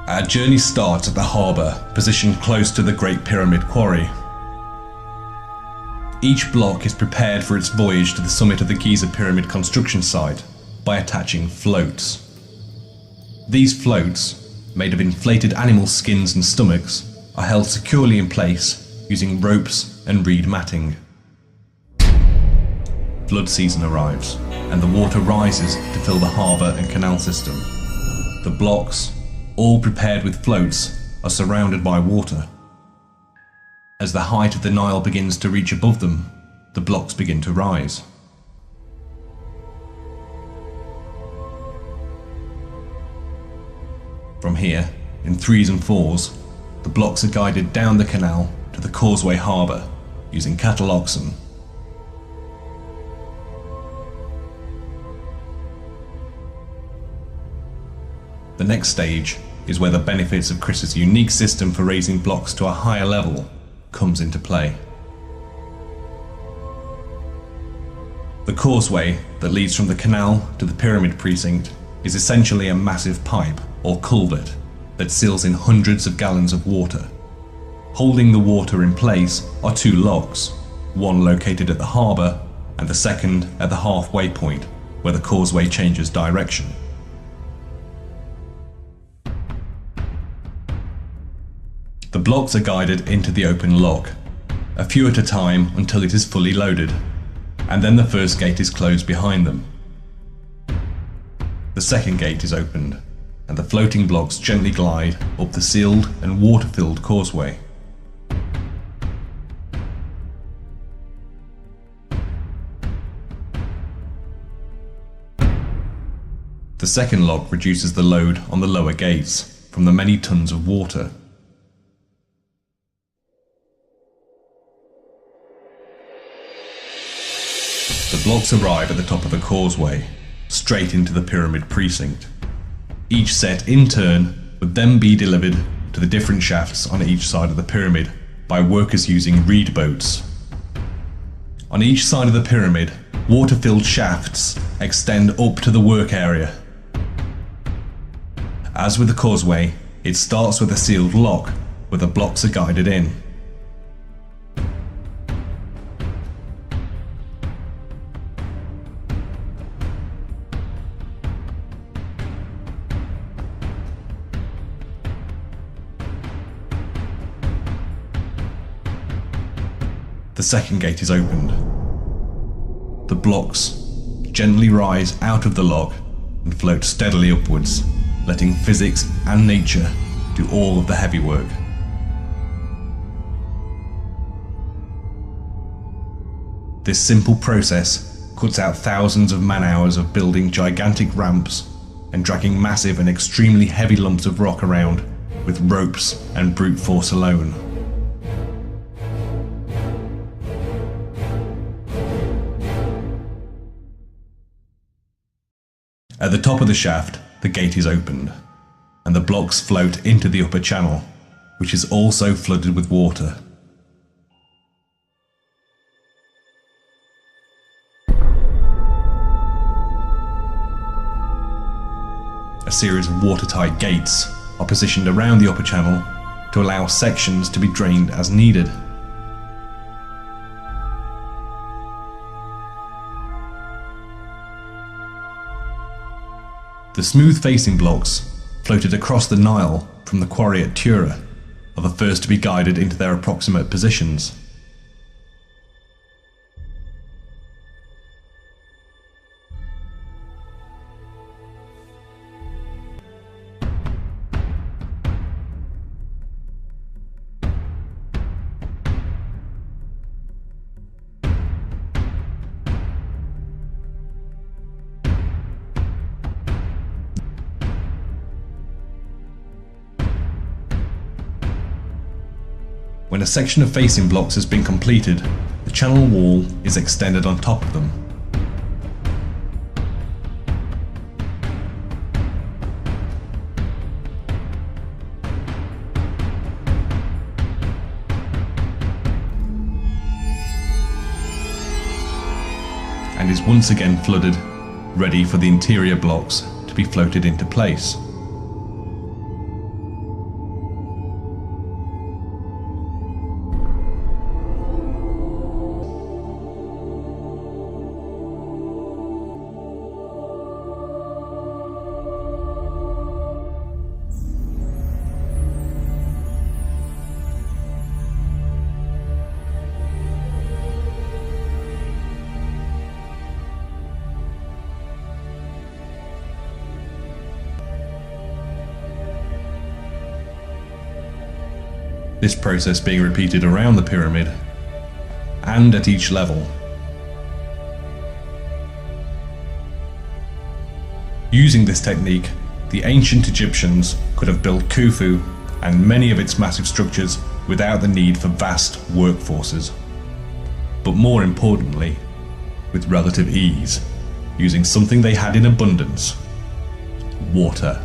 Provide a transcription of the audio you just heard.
Our journey starts at the harbour, positioned close to the Great Pyramid Quarry. Each block is prepared for its voyage to the summit of the Giza Pyramid construction site by attaching floats. These floats, made of inflated animal skins and stomachs, are held securely in place using ropes and reed matting. Flood season arrives, and the water rises to fill the harbour and canal system. The blocks, all prepared with floats, are surrounded by water. As the height of the Nile begins to reach above them, the blocks begin to rise. From here, in 3s and 4s, the blocks are guided down the canal to the causeway harbour using cattle oxen. The next stage is where the benefits of Chris's unique system for raising blocks to a higher level comes into play. The causeway that leads from the canal to the pyramid precinct is essentially a massive pipe or culvert that seals in hundreds of gallons of water. Holding the water in place are 2 locks, one located at the harbour and the second at the halfway point where the causeway changes direction. The blocks are guided into the open lock, a few at a time until it is fully loaded, and then the first gate is closed behind them. The second gate is opened, and the floating blocks gently glide up the sealed and water-filled causeway. The second lock reduces the load on the lower gates from the many tons of water. The blocks arrive at the top of the causeway, straight into the pyramid precinct. Each set in turn would then be delivered to the different shafts on each side of the pyramid by workers using reed boats. On each side of the pyramid, water-filled shafts extend up to the work area. As with the causeway, it starts with a sealed lock where the blocks are guided in. The second gate is opened. The blocks gently rise out of the lock and float steadily upwards, letting physics and nature do all of the heavy work. This simple process cuts out thousands of man-hours of building gigantic ramps and dragging massive and extremely heavy lumps of rock around with ropes and brute force alone. At the top of the shaft, the gate is opened, and the blocks float into the upper channel, which is also flooded with water. A series of watertight gates are positioned around the upper channel to allow sections to be drained as needed. The smooth facing blocks, floated across the Nile from the quarry at Tura, are the first to be guided into their approximate positions. When a section of facing blocks has been completed, the channel wall is extended on top of them. And is once again flooded, ready for the interior blocks to be floated into place. this process being repeated around the pyramid and at each level. Using this technique, the ancient Egyptians could have built Khufu and many of its massive structures without the need for vast workforces. But more importantly, with relative ease, using something they had in abundance: water.